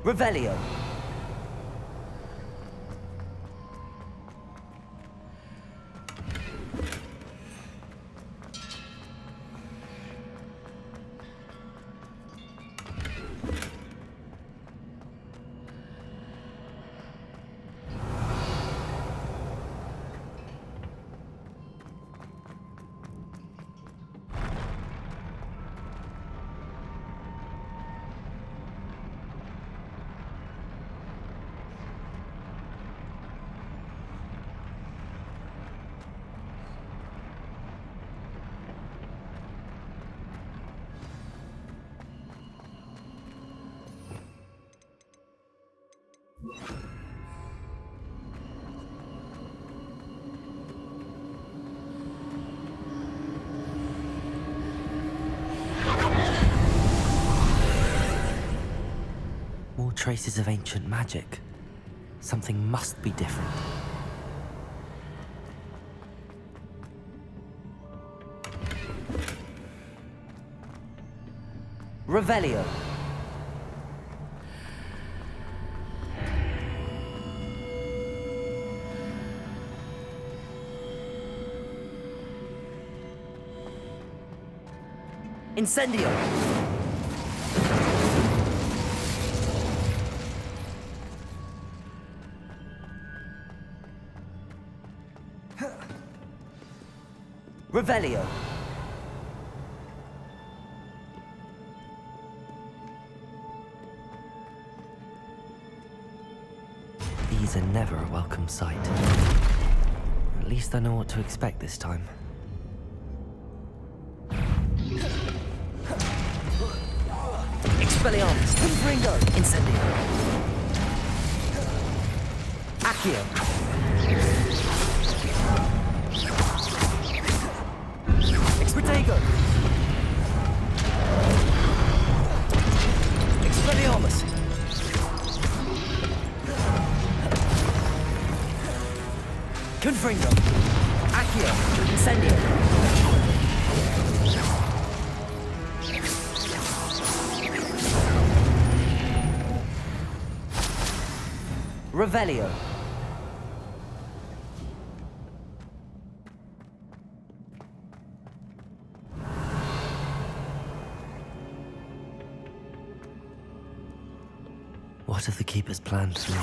Revelio. More traces of ancient magic. Something must be different. Revelio. Incendio. Revelio. These are never a welcome sight. At least I know what to expect this time. Expelliarmus. Confringo. Incendio. Accio. Expedego. Expelliarmus. Confringo. Accio. Incendio. Revelio. What have the Keepers planned for me?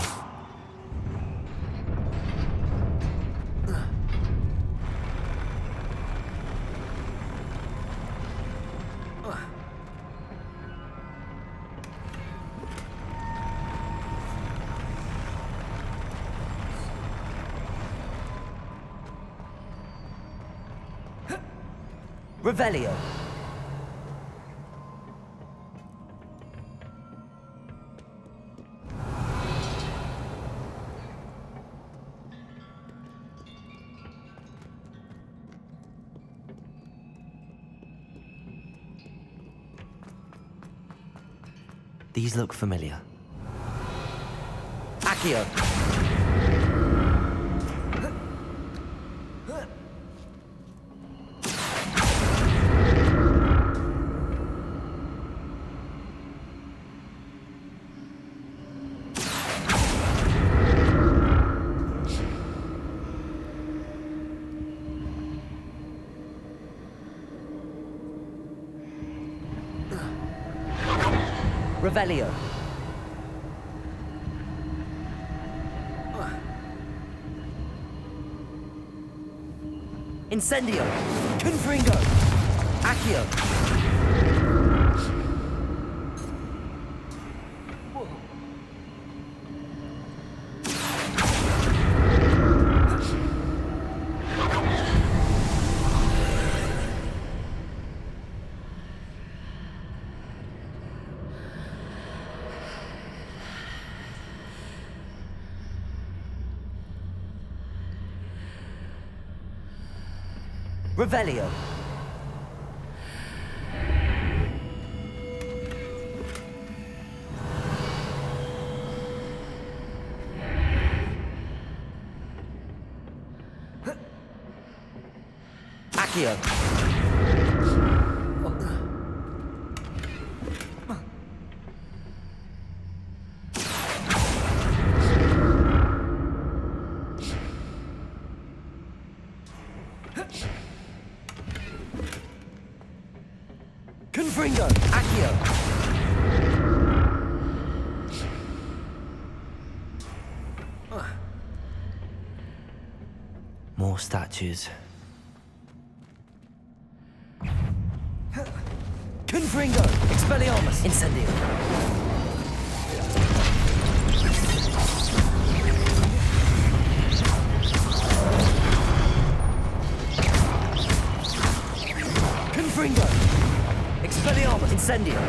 Revelio. These look familiar. Accio. Revelio. Incendio. Confringo. Accio. Revelio. Accio. Confringo! Accio! More statues. Confringo! Expelliarmus! Incendio! Confringo! Expelliarmus! Incendio!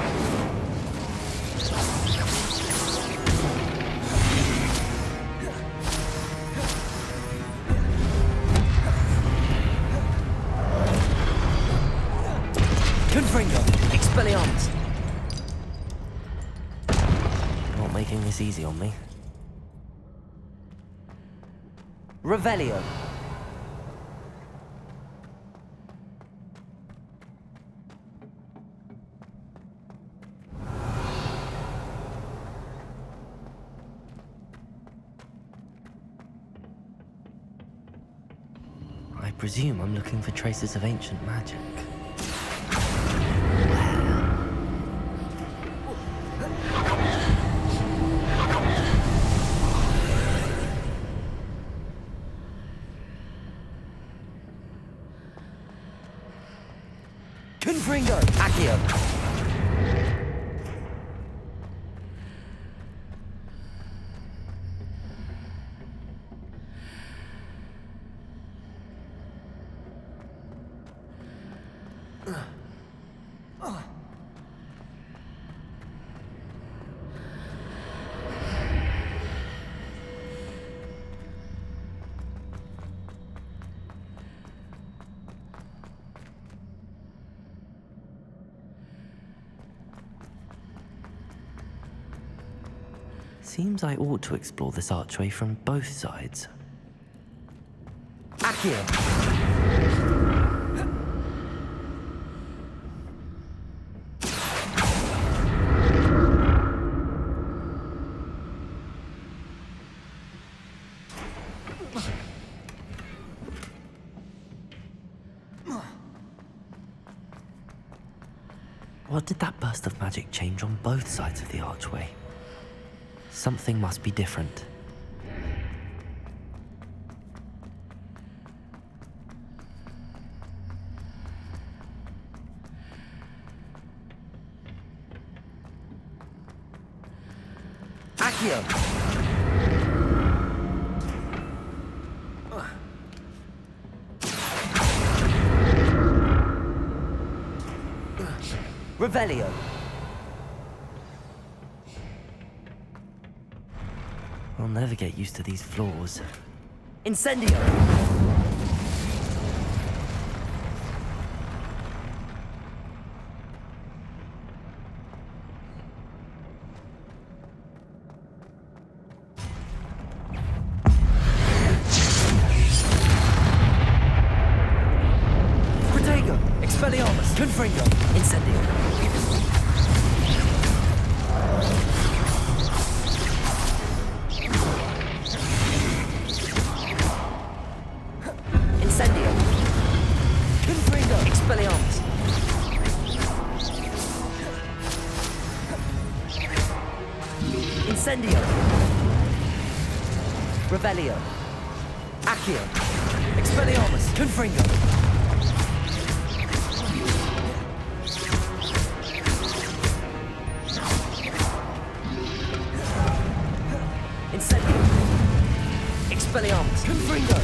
Confringo! Expelliarmus! Not making this easy on me. Revelio! I presume I'm looking for traces of ancient magic. Confringo! Accio! Seems I ought to explore this archway from both sides. Accio! What did that burst of magic change on both sides of the archway? Something must be different. Accio! Revelio! I'll never get used to these floors. Incendio! Protego! Expelliarmus! Confringo! Incendio! Expelliarmus! Incendio! Revelio! Accio! Expelliarmus! Confringo! Incendio! Expelliarmus! Confringo!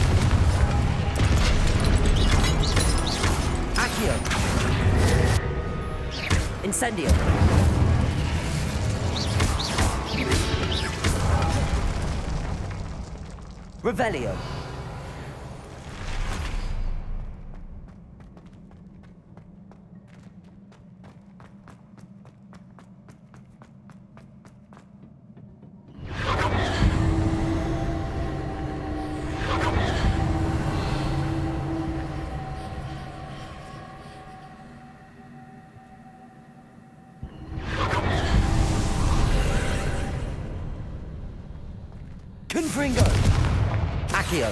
Accio! Incendio! Revelio! Confringo! Accio!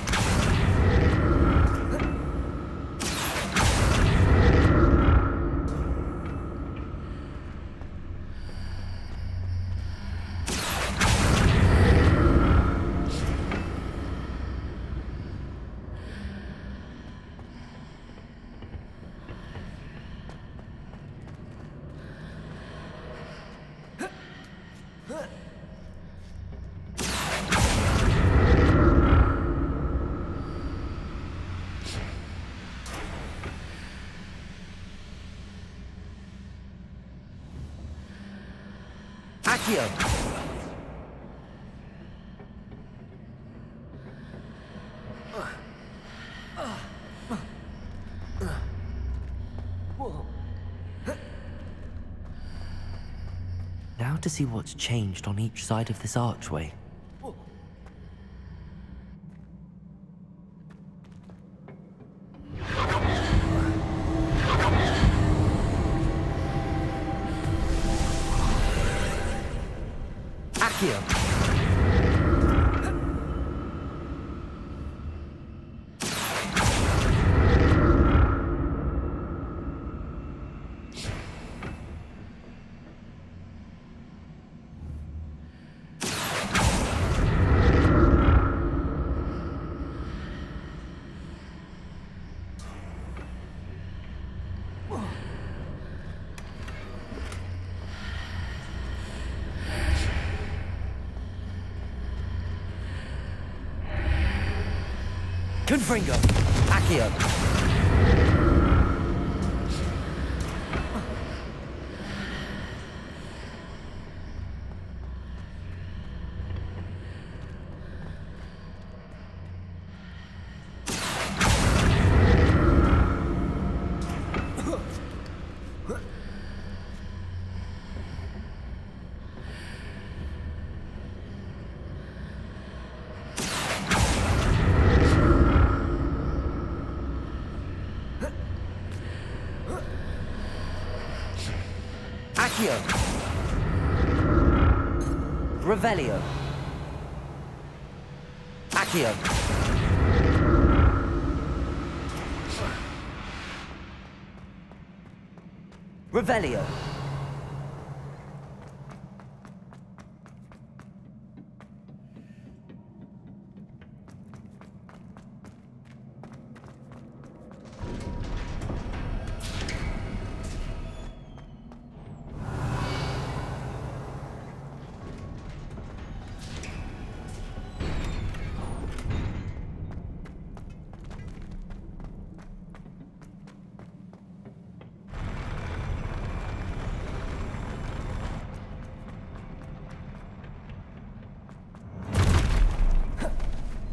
Accio! Now to see what's changed on each side of this archway. Accio! Confringo! Accio! Accio! Revelio! Accio! Revelio!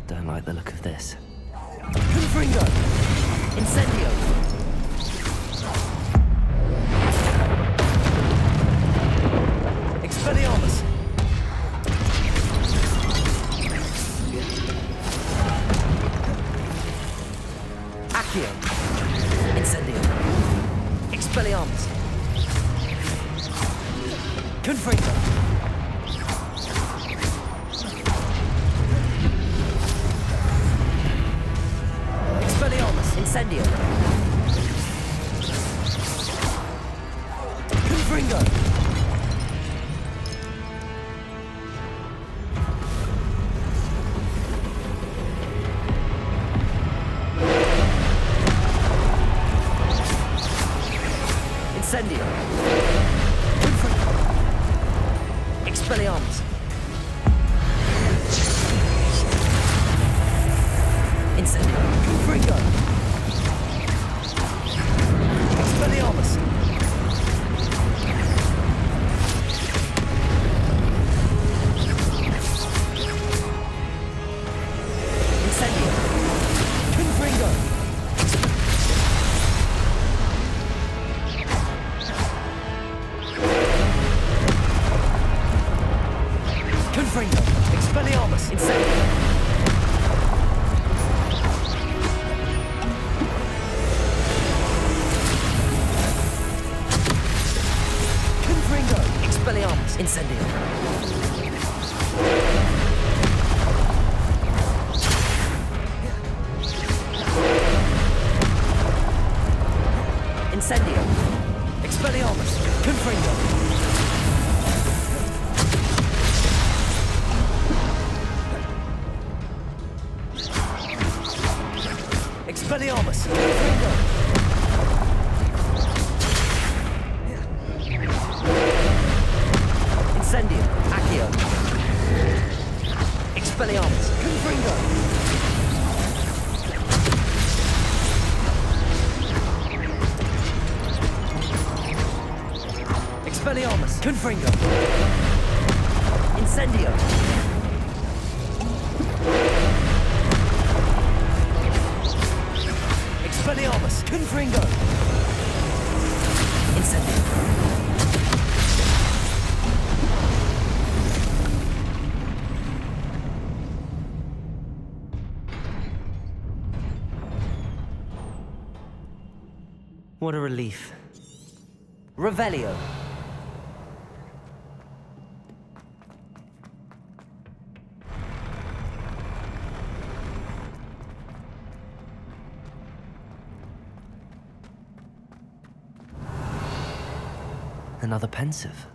Don't like the look of this. Confringo! Incendio! Expelliarmus! Accio! Incendio! Expelliarmus! Confringo! Incendio! Confringo! Incendio! Confringo! Expelliarmus! Incendio! Confringo! Expelliarmus! Incendio! Confringo! Confringo! Expelliarmus! Incendio! Expelliarmus! Incendio! Incendio! Expelliarmus! Confringo! Expelliarmus! Confringo! Incendio! Accio! Expelliarmus! Confringo! Expelliarmus! Confringo! Incendio! Expelliarmus! Confringo! Incendio! What a relief. Revelio! Another pensive.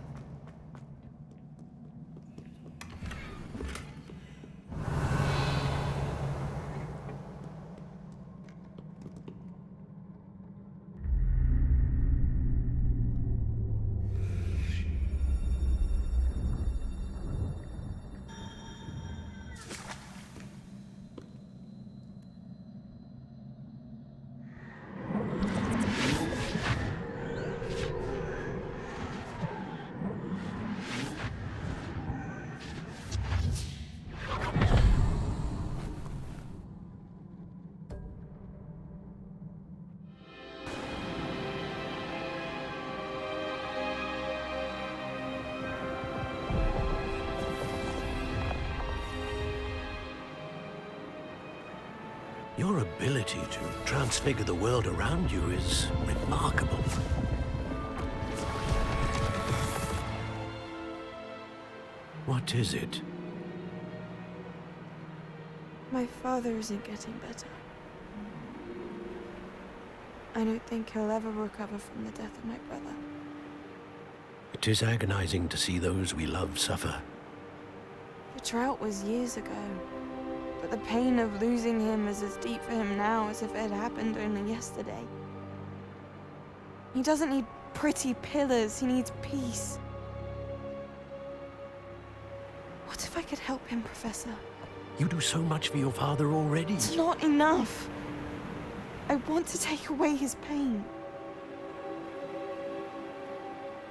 Your ability to transfigure the world around you is remarkable. What is it? My father isn't getting better. I don't think he'll ever recover from the death of my brother. It is agonizing to see those we love suffer. The drought was years ago, but the pain of losing him is as deep for him now as if it had happened only yesterday. He doesn't need pretty pillars, he needs peace. What if I could help him, Professor? You do so much for your father already. It's not enough. I want to take away his pain.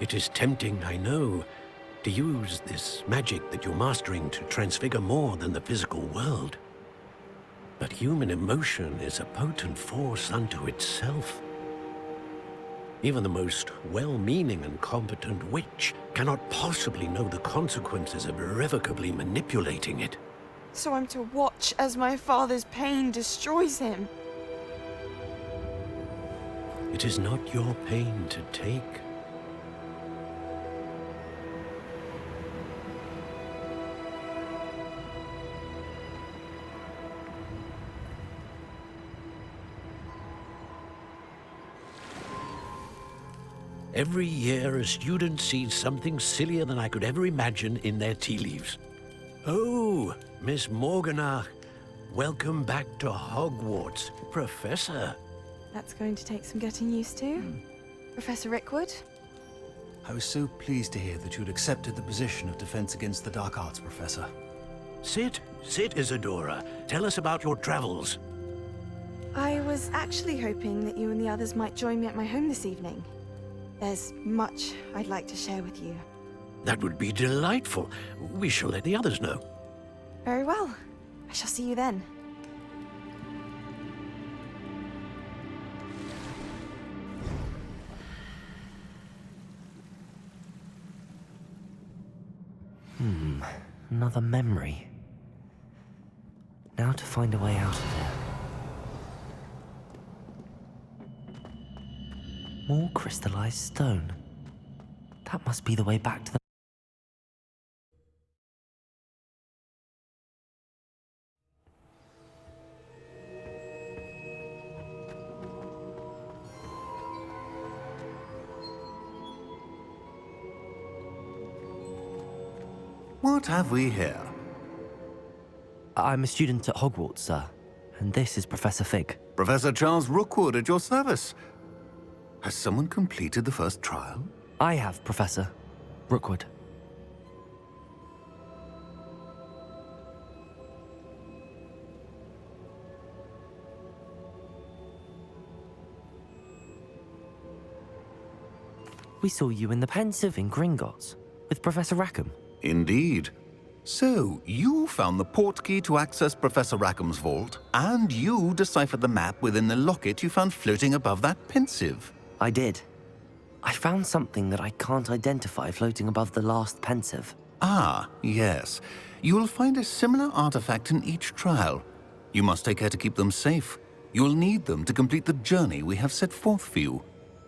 It is tempting, I know, to use this magic that you're mastering to transfigure more than the physical world. But human emotion is a potent force unto itself. Even the most well-meaning and competent witch cannot possibly know the consequences of irrevocably manipulating it. So I'm to watch as my father's pain destroys him. It is not your pain to take. Every year, a student sees something sillier than I could ever imagine in their tea leaves. Oh, Miss Morganach, welcome back to Hogwarts, Professor. That's going to take some getting used to. Professor Rickwood? I was so pleased to hear that you'd accepted the position of Defense Against the Dark Arts, Professor. Sit, Isadora. Tell us about your travels. I was actually hoping that you and the others might join me at my home this evening. There's much I'd like to share with you. That would be delightful. We shall let the others know. Very well. I shall see you then. Another memory. Now to find a way out of here. More crystallized stone. That must be the way back to the... What have we here? I'm a student at Hogwarts, sir. And this is Professor Fig. Professor Charles Rookwood at your service. Has someone completed the first trial? I have, Professor Rookwood. We saw you in the Pensive in Gringotts with Professor Rackham. Indeed. So, you found the portkey to access Professor Rackham's vault, and you deciphered the map within the locket you found floating above that pensive. I did. I found something that I can't identify floating above the last pensive. Ah, yes. You will find a similar artifact in each trial. You must take care to keep them safe. You will need them to complete the journey we have set forth for you.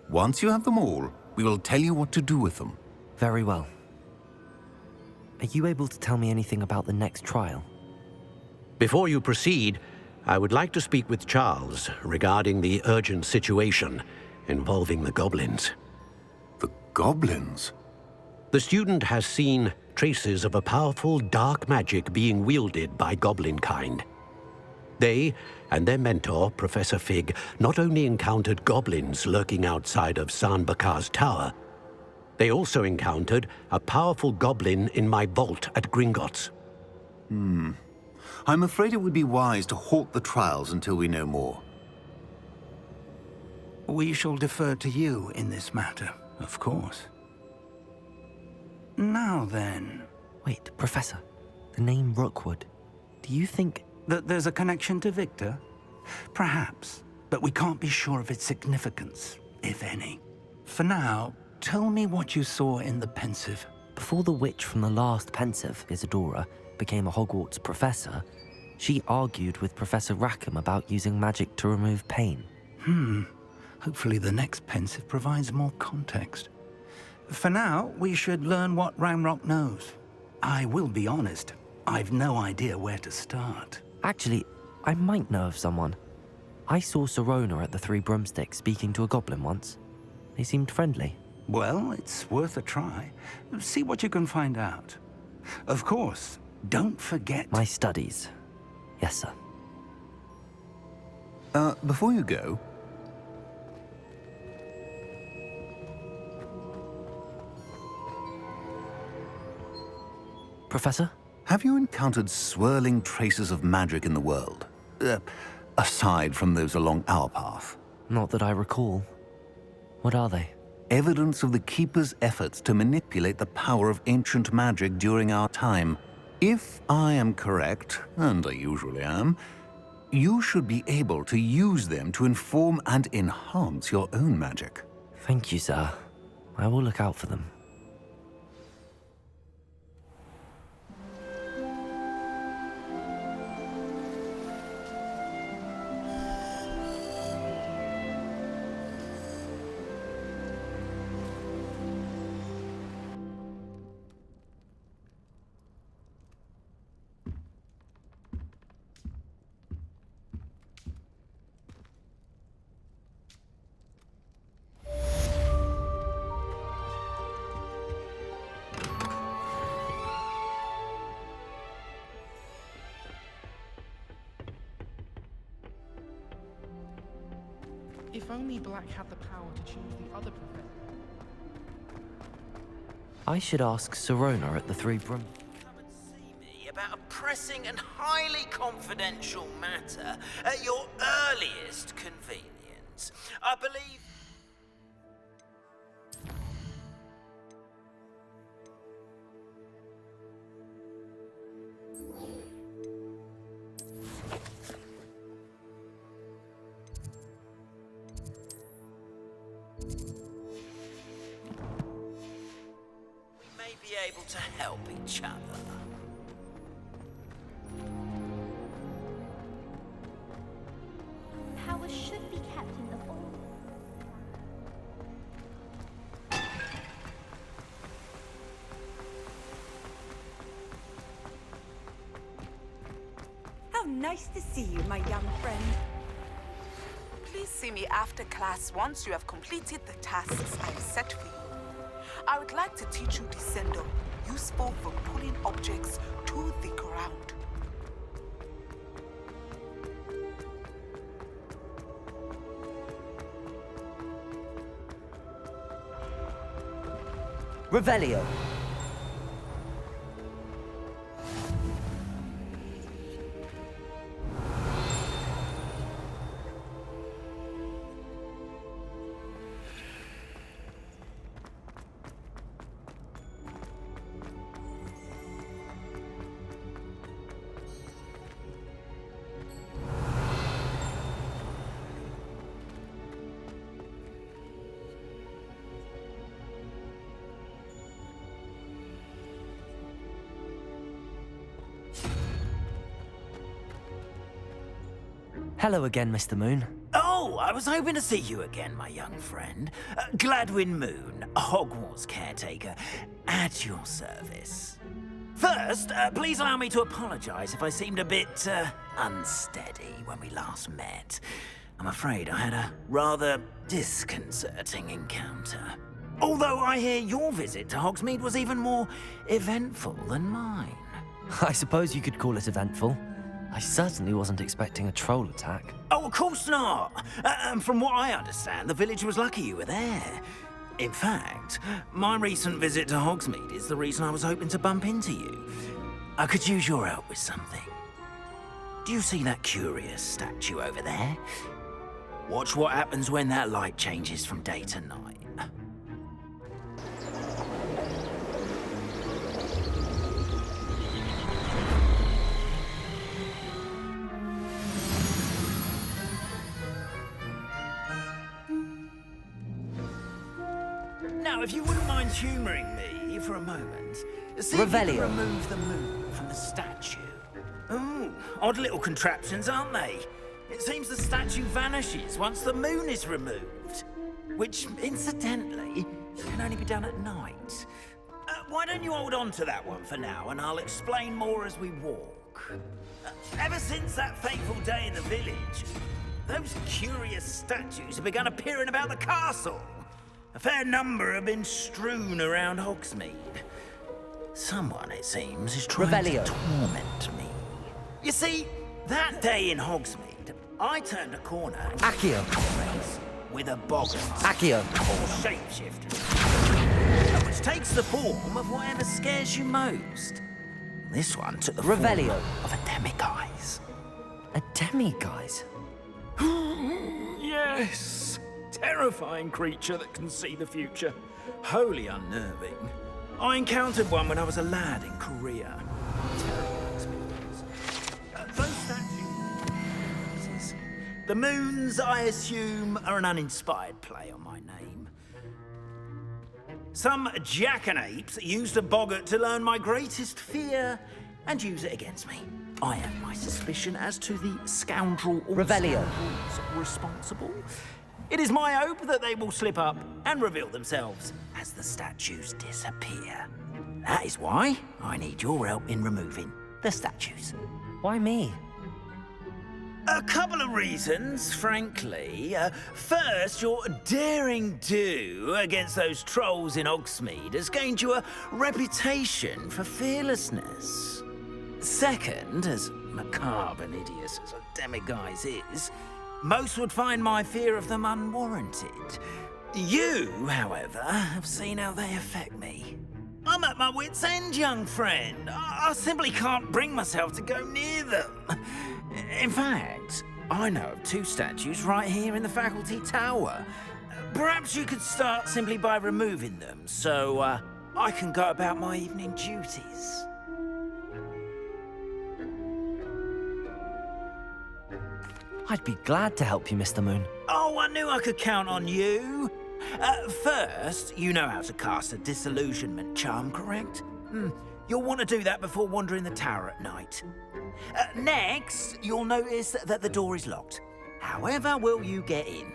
Once you have them all, we will tell you what to do with them. Very well. Are you able to tell me anything about the next trial? Before you proceed, I would like to speak with Charles regarding the urgent situation involving the goblins. The goblins? The student has seen traces of a powerful dark magic being wielded by goblin kind. They and their mentor, Professor Fig, not only encountered goblins lurking outside of San Bakar's tower, they also encountered a powerful goblin in my vault at Gringotts. I'm afraid it would be wise to halt the trials until we know more. We shall defer to you in this matter, of course. Now then, Wait, Professor. The name Rookwood. Do you think... that there's a connection to Victor? Perhaps, but we can't be sure of its significance, if any. For now, tell me what you saw in the pensive. Before the witch from the last pensive, Isadora, became a Hogwarts professor, she argued with Professor Rackham about using magic to remove pain. Hopefully the next pensive provides more context. For now, we should learn what Ranrock knows. I will be honest, I've no idea where to start. Actually, I might know of someone. I saw Sirona at the Three Broomsticks speaking to a goblin once. They seemed friendly. Well, it's worth a try. See what you can find out. Of course, don't forget... My studies. Yes, sir. Before you go... Professor? Have you encountered swirling traces of magic in the world? Aside from those along our path? Not that I recall. What are they? Evidence of the Keeper's efforts to manipulate the power of ancient magic during our time. If I am correct, and I usually am, you should be able to use them to inform and enhance your own magic. Thank you, sir. I will look out for them. If only Black had the power to choose the other professor. I should ask Sirona at the Three Broom... Come and see me about a pressing and highly confidential matter at your earliest convenience. I believe... be able to help each other. Power should be kept in the vault. How nice to see you, my young friend. Please see me after class once you have completed the tasks I've set for you. I would like to teach you Descendo, useful for pulling objects to the ground. Revelio! Hello again, Mr. Moon. Oh, I was hoping to see you again, my young friend. Gladwin Moon, Hogwarts caretaker, at your service. First, please allow me to apologize if I seemed a bit, unsteady when we last met. I'm afraid I had a rather disconcerting encounter. Although I hear your visit to Hogsmeade was even more eventful than mine. I suppose you could call it eventful. I certainly wasn't expecting a troll attack. Oh, of course not. From what I understand, the village was lucky you were there. In fact, my recent visit to Hogsmeade is the reason I was hoping to bump into you. I could use your help with something. Do you see that curious statue over there? Watch what happens when that light changes from day to night. Now, if you wouldn't mind humouring me for a moment, see if you can remove the moon from the statue. Oh, odd little contraptions, aren't they? It seems the statue vanishes once the moon is removed. Which, incidentally, can only be done at night. Why don't you hold on to that one for now, and I'll explain more as we walk. Ever since that fateful day in the village, those curious statues have begun appearing about the castle. A fair number have been strewn around Hogsmeade. Someone, it seems, is trying to torment me. You see, that day in Hogsmeade, I turned a corner and Accio. with a boggart Accio. or shapeshifter, which takes the form of whatever scares you most. This one took the Revelio. form of a demiguise. A demiguise? Yes! Terrifying creature that can see the future. Wholly unnerving. I encountered one when I was a lad in Korea. Terrible experience. Those statues... The moons, I assume, are an uninspired play on my name. Some jackanapes used a boggart to learn my greatest fear and use it against me. I have my suspicion as to the scoundrel or scoundrels responsible. It is my hope that they will slip up and reveal themselves as the statues disappear. That is why I need your help in removing the statues. Why me? A couple of reasons, frankly. First, your daring do against those trolls in Hogsmeade has gained you a reputation for fearlessness. Second, as macabre and hideous as a demiguise is, most would find my fear of them unwarranted. You, however, have seen how they affect me. I'm at my wit's end, young friend. I simply can't bring myself to go near them. In fact, I know of two statues right here in the faculty tower. Perhaps you could start simply by removing them, so I can go about my evening duties. I'd be glad to help you, Mr. Moon. Oh, I knew I could count on you. First, you know how to cast a disillusionment charm, correct? You'll want to do that before wandering the tower at night. Next, you'll notice that the door is locked. However will you get in?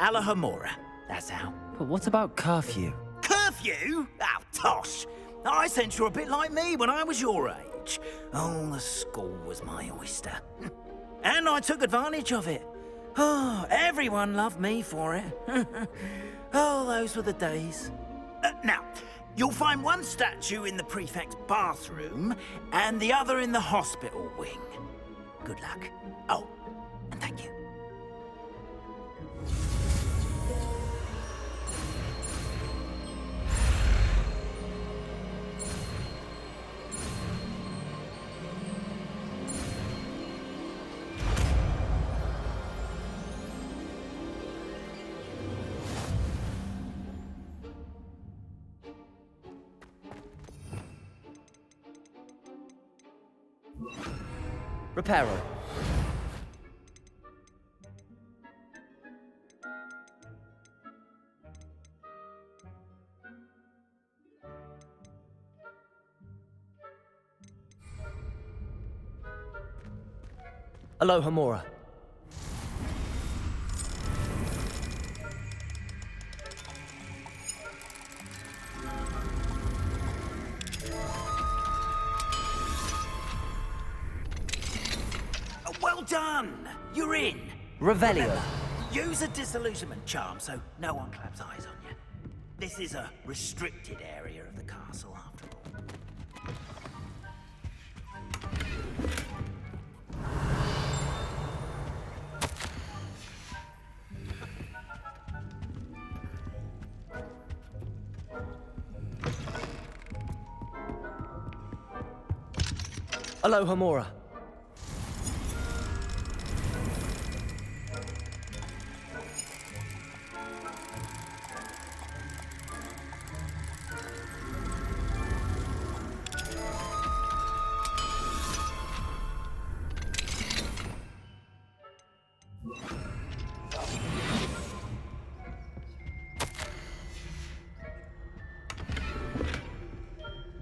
Alahomora, that's how. But what about curfew? Curfew? Oh, tosh. I sense you're a bit like me when I was your age. Oh, the school was my oyster. And I took advantage of it. Oh, everyone loved me for it. Oh, those were the days. Now, you'll find one statue in the prefect's bathroom and the other in the hospital wing. Good luck. Oh, and thank you. Reparo. Alohomora. done! You're in! Revelio. Use a disillusionment charm so no one claps eyes on you. This is a restricted area of the castle, after all. Aloha Mora.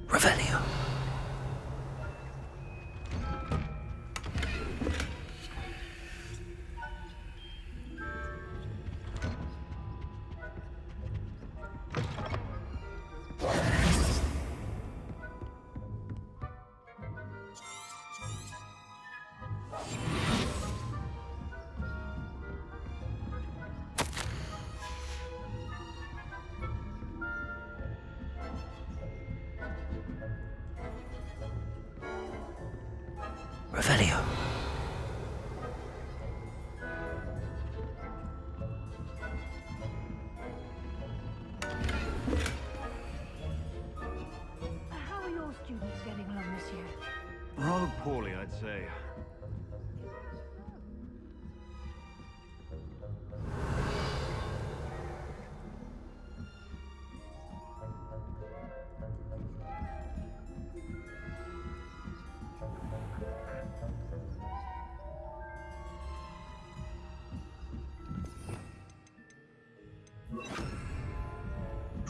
Revelio. Revelio. How are your students getting along this year? Rather poorly, I'd say.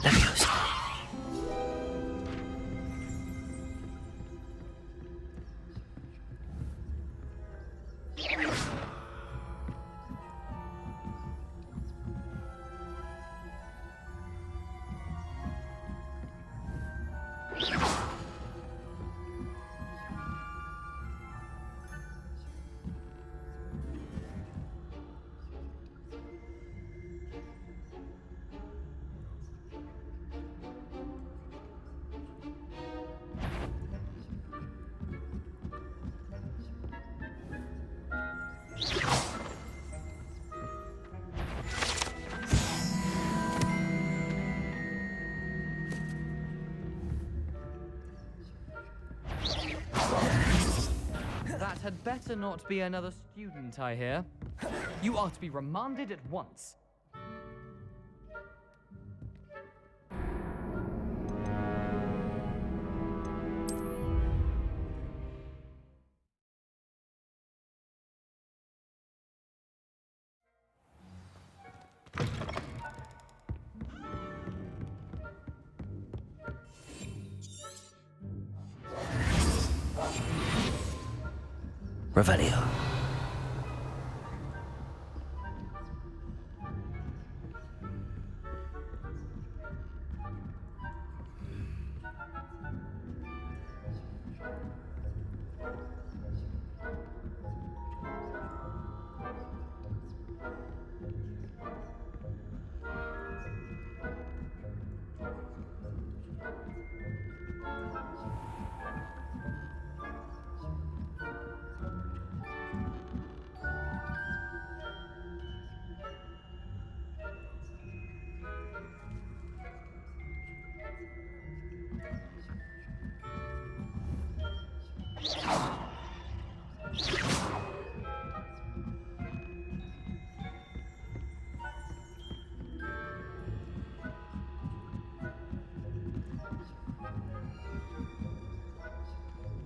Leviosa. That had better not be another student, I hear. You are to be remanded at once. Revelio.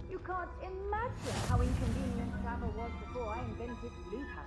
You can't imagine how inconvenient travel was before I invented blue powder.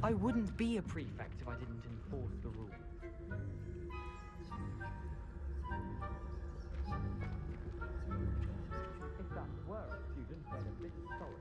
I wouldn't be a prefect if I didn't enforce the rules. If that were a student, they're a bit sorry.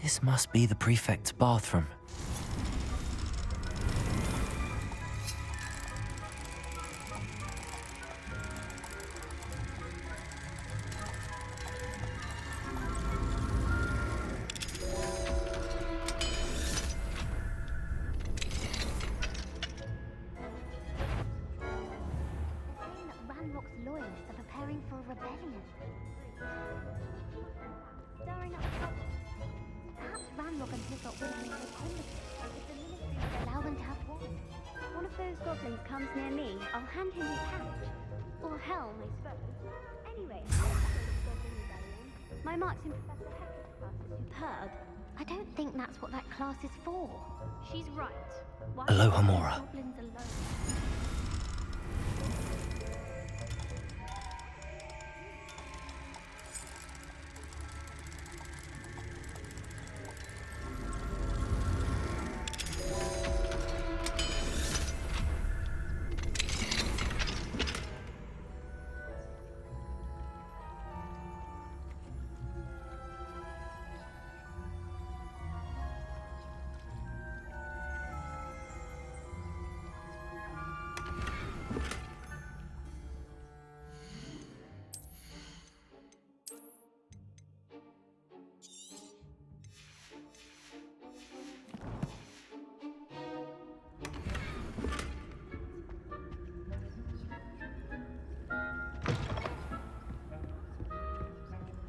This must be the prefect's bathroom. Ranrock's loyalists are preparing for a rebellion. Stirring up trouble. Perhaps Ranrock and his lot will be complicated if the ministry would allow them to have one. One of those goblins comes near me, I'll hand him his pouch. Or helm, I suppose. Anyway, my marks in Professor Hector's class are superb. I don't think that's what that class is for. She's right. Why Aloha, leave Mora. goblins alone?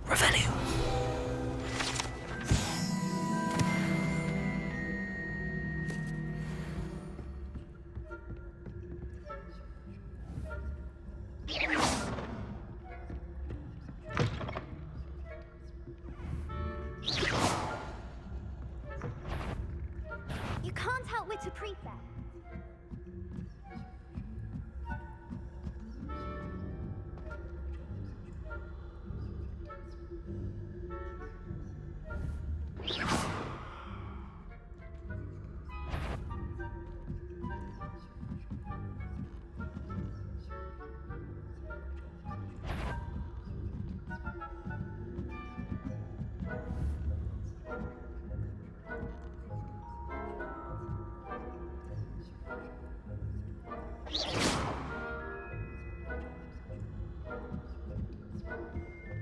Revelio. You can't outwit a prefect.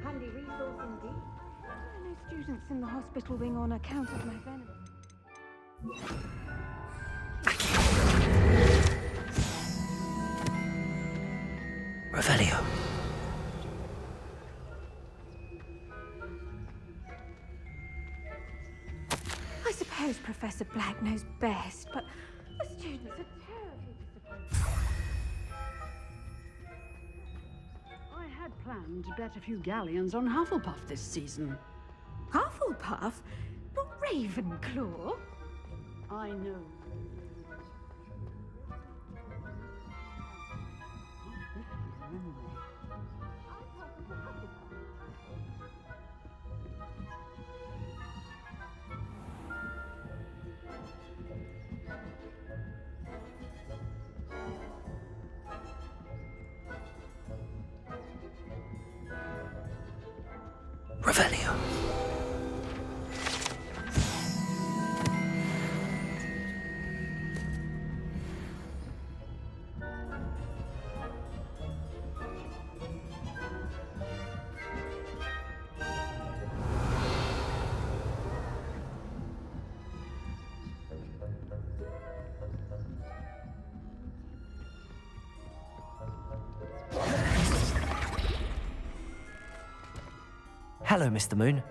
Handy resource indeed. There are no students in the hospital wing on account of my venom. Revelio. I suppose Professor Black knows best, but the students are terribly disappointed. I had planned to bet a few galleons on Hufflepuff this season. Hufflepuff? Not Ravenclaw? I know. Revelio. Hello, Mr. Moon.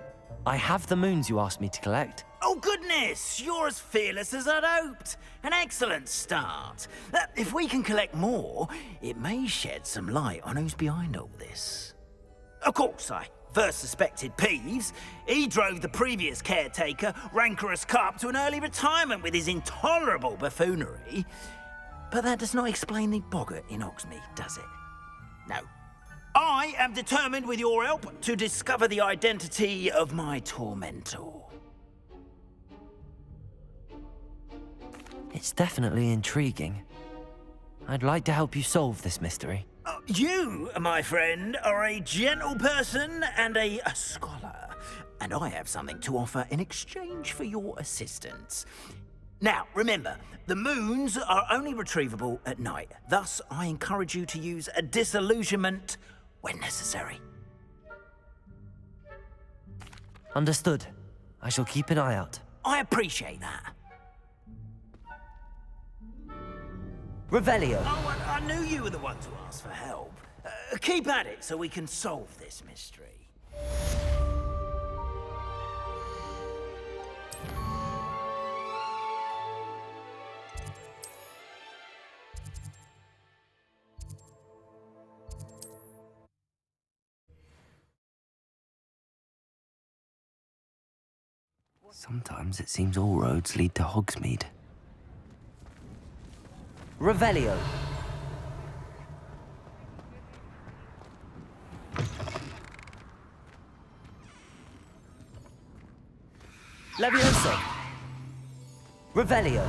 I have the moons you asked me to collect. Oh, goodness! You're as fearless as I'd hoped. An excellent start. If we can collect more, it may shed some light on who's behind all this. Of course, I first suspected Peeves. He drove the previous caretaker, Rancorous Carp, to an early retirement with his intolerable buffoonery. But that does not explain the boggart in Hogsmeade, does it? No. I am determined, with your help, to discover the identity of my tormentor. It's definitely intriguing. I'd like to help you solve this mystery. You, my friend, are a gentle person and a scholar, and I have something to offer in exchange for your assistance. Now, remember, the moons are only retrievable at night. Thus, I encourage you to use a disillusionment when necessary. Understood. I shall keep an eye out. I appreciate that. Revelio. Oh, I knew you were the one to ask for help. Keep at it so we can solve this mystery. Sometimes it seems all roads lead to Hogsmeade. Revelio. Levioso. Revelio.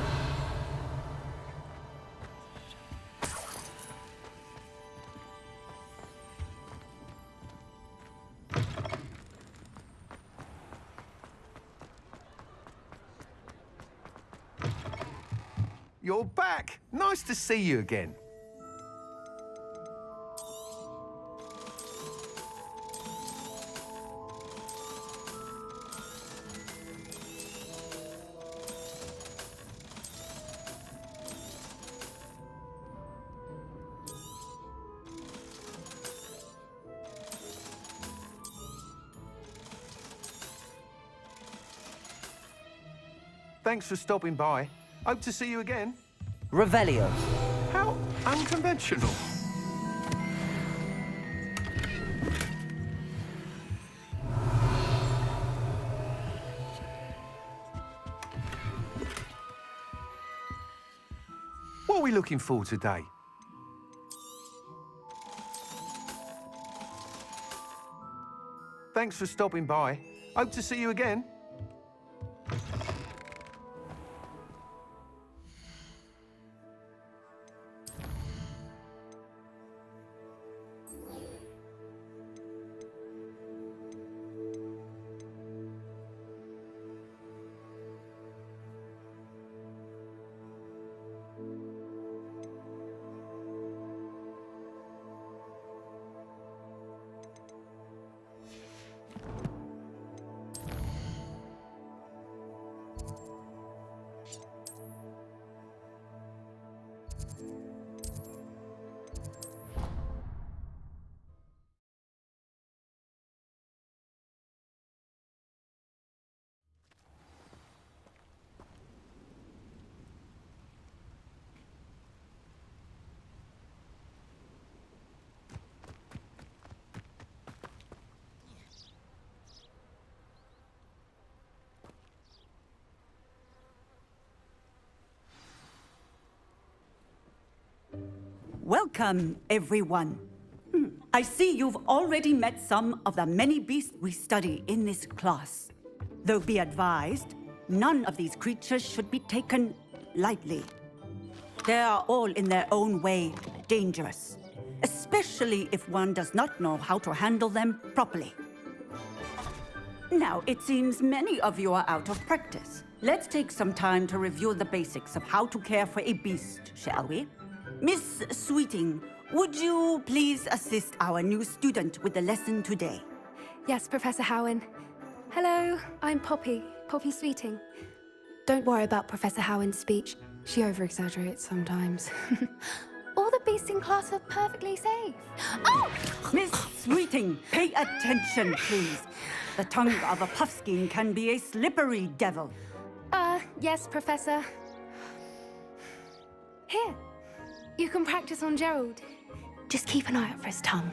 You're back! Nice to see you again. Thanks for stopping by. Hope to see you again. Revelio. How unconventional. What are we looking for today? Thanks for stopping by. Hope to see you again. Welcome, everyone. I see you've already met some of the many beasts we study in this class. Though be advised, none of these creatures should be taken lightly. They are all in their own way dangerous, especially if one does not know how to handle them properly. Now, it seems many of you are out of practice. Let's take some time to review the basics of how to care for a beast, shall we? Miss Sweeting, would you please assist our new student with the lesson today? Yes, Professor Howen. Hello, I'm Poppy Sweeting. Don't worry about Professor Howen's speech. She over-exaggerates sometimes. All the beasts in class are perfectly safe. Oh! Miss Sweeting, pay attention, please. The tongue of a puffskein can be a slippery devil. Yes, Professor. Here, you can practice on Gerald. Just keep an eye out for his tongue.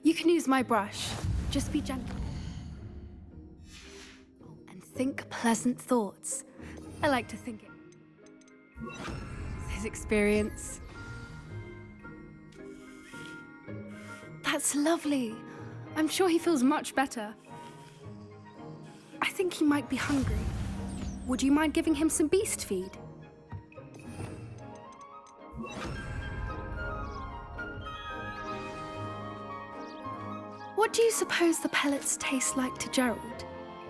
You can use my brush. Just be gentle. And think pleasant thoughts. I like to think it. His experience. That's lovely. I'm sure he feels much better. I think he might be hungry. Would you mind giving him some beast feed? What do you suppose the pellets taste like to Gerald?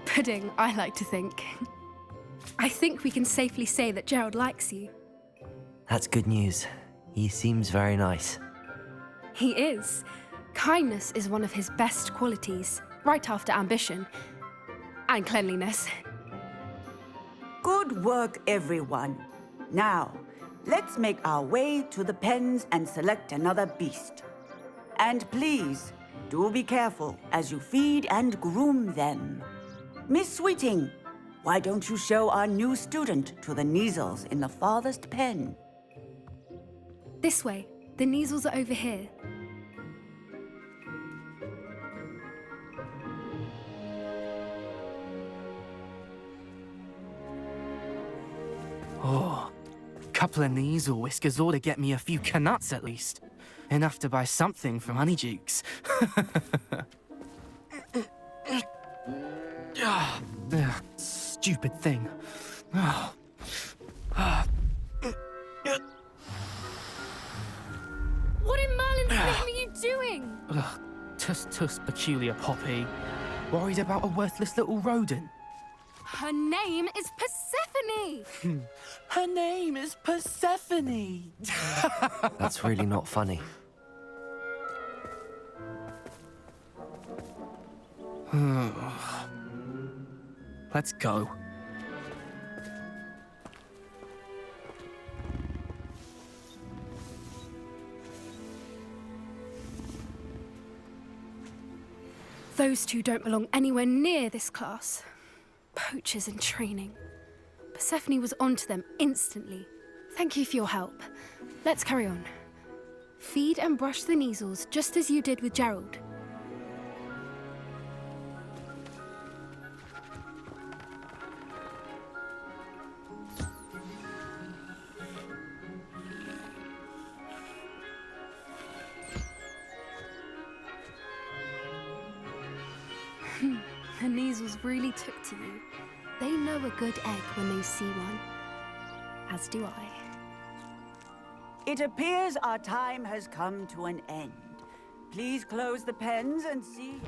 Pudding, I like to think. I think we can safely say that Gerald likes you. That's good news. He seems very nice. He is. Kindness is one of his best qualities, right after ambition. And cleanliness. Good work, everyone. Now, let's make our way to the pens and select another beast. And please, do be careful as you feed and groom them. Miss Sweeting, why don't you show our new student to the Kneazles in the farthest pen? This way. The Kneazles are over here. Oh, a couple of Kneazle whiskers ought to get me a few canuts at least. Enough to buy something from Honeydukes. Stupid thing. What in Merlin's name are you doing? Tuss, peculiar Poppy. Worried about a worthless little rodent. Her name is Persephone! Her name is Persephone! That's really not funny. Let's go. Those two don't belong anywhere near this class. Poachers in training. Persephone was onto them instantly. Thank you for your help. Let's carry on. Feed and brush the Kneazles just as you did with Gerald. The Kneazles really took to you. They know a good egg when they see one. As do I. It appears our time has come to an end. Please close the pens and see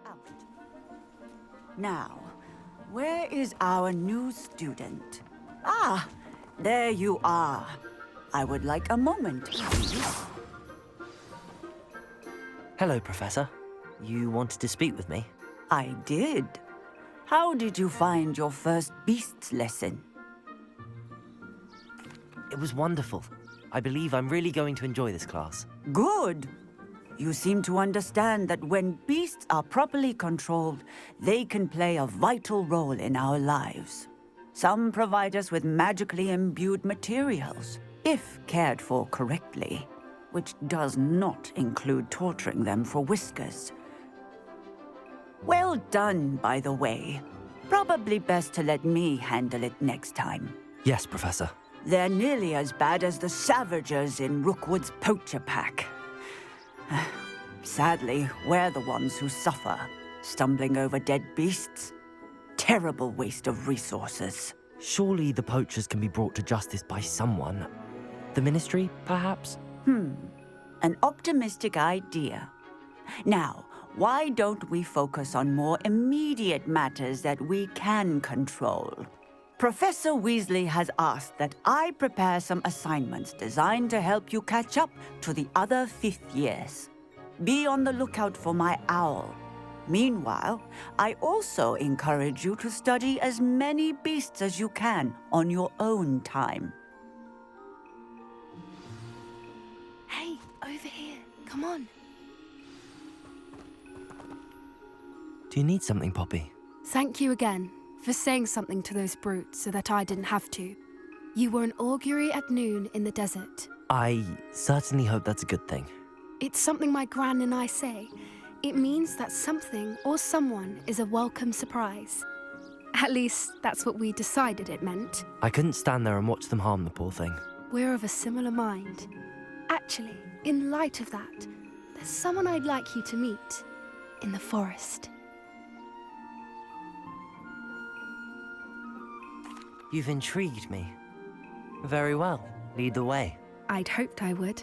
out. Now, where is our new student? Ah, there you are. I would like a moment, please. Hello, Professor. You wanted to speak with me? I did. How did you find your first beasts lesson? It was wonderful. I believe I'm really going to enjoy this class. Good. You seem to understand that when beasts are properly controlled, they can play a vital role in our lives. Some provide us with magically imbued materials, if cared for correctly, which does not include torturing them for whiskers. Well done, by the way. Probably best to let me handle it next time. Yes, Professor. They're nearly as bad as the Savagers in Rookwood's poacher pack. Sadly, we're the ones who suffer, stumbling over dead beasts. Terrible waste of resources. Surely the poachers can be brought to justice by someone. The Ministry, perhaps? An optimistic idea. Now, why don't we focus on more immediate matters that we can control? Professor Weasley has asked that I prepare some assignments designed to help you catch up to the other 5th years. Be on the lookout for my owl. Meanwhile, I also encourage you to study as many beasts as you can on your own time. Hey, over here. Come on. Do you need something, Poppy? Thank you again for saying something to those brutes so that I didn't have to. You were an augury at noon in the desert. I certainly hope that's a good thing. It's something my gran and I say. It means that something or someone is a welcome surprise. At least, that's what we decided it meant. I couldn't stand there and watch them harm the poor thing. We're of a similar mind. Actually, in light of that, there's someone I'd like you to meet in the forest. You've intrigued me. Very well. Lead the way. I'd hoped I would.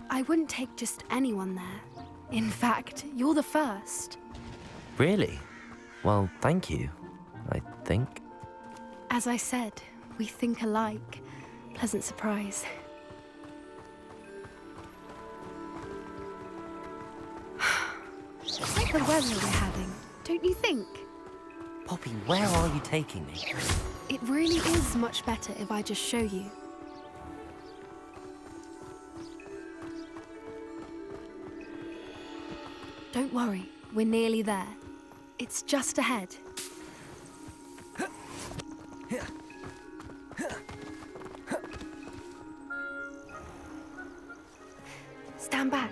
I wouldn't take just anyone there. In fact, you're the first. Really? Well, thank you, I think. As I said, we think alike. Pleasant surprise. It's like the weather we're having, don't you think? Poppy, where are you taking me? It really is much better if I just show you. Don't worry, we're nearly there. It's just ahead. Stand back.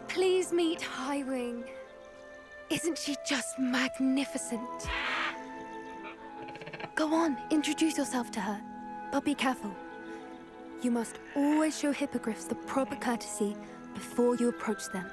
Please meet Highwing. Isn't she just magnificent? Go on, introduce yourself to her. But be careful. You must always show hippogriffs the proper courtesy before you approach them.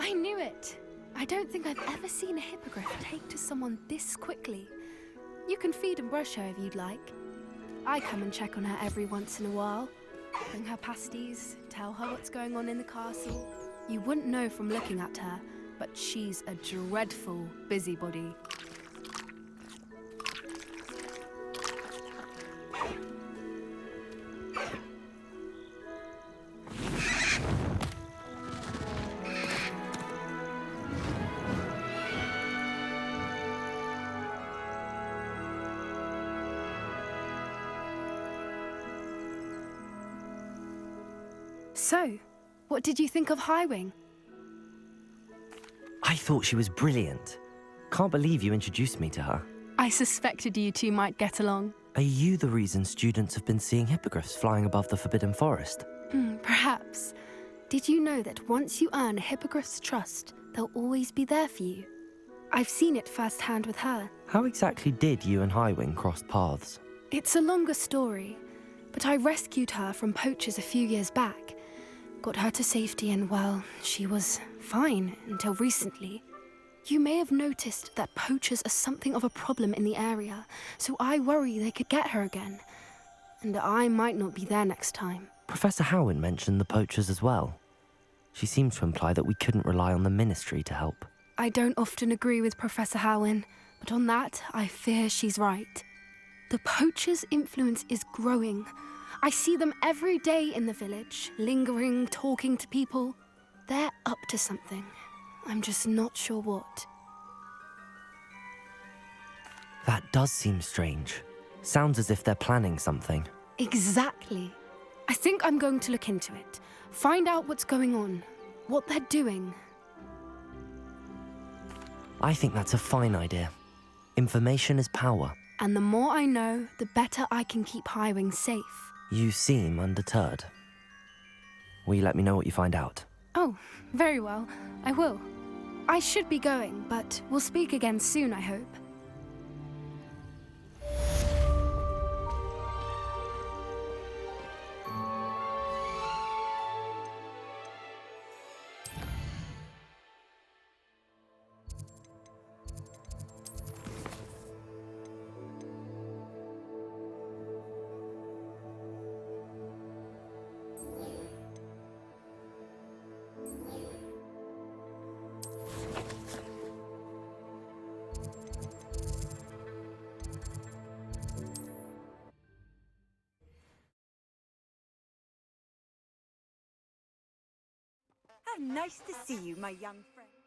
I knew it! I don't think I've ever seen a hippogriff take to someone this quickly. You can feed and brush her if you'd like. I come and check on her every once in a while. Bring her pasties, tell her what's going on in the castle. You wouldn't know from looking at her, but she's a dreadful busybody. So, what did you think of Highwing? I thought she was brilliant. Can't believe you introduced me to her. I suspected you two might get along. Are you the reason students have been seeing hippogriffs flying above the Forbidden Forest? Perhaps. Did you know that once you earn a hippogriff's trust, they'll always be there for you? I've seen it firsthand with her. How exactly did you and Highwing cross paths? It's a longer story, but I rescued her from poachers a few years back. Got her to safety and, well, she was fine until recently. You may have noticed that poachers are something of a problem in the area, so I worry they could get her again. And I might not be there next time. Professor Howen mentioned the poachers as well. She seemed to imply that we couldn't rely on the Ministry to help. I don't often agree with Professor Howen, but on that, I fear she's right. The poachers' influence is growing. I see them every day in the village, lingering, talking to people. They're up to something. I'm just not sure what. That does seem strange. Sounds as if they're planning something. Exactly. I think I'm going to look into it. Find out what's going on, what they're doing. I think that's a fine idea. Information is power. And the more I know, the better I can keep Highwing safe. You seem undeterred. Will you let me know what you find out? Oh, very well. I will. I should be going, but we'll speak again soon, I hope. How nice to see you, my young friend.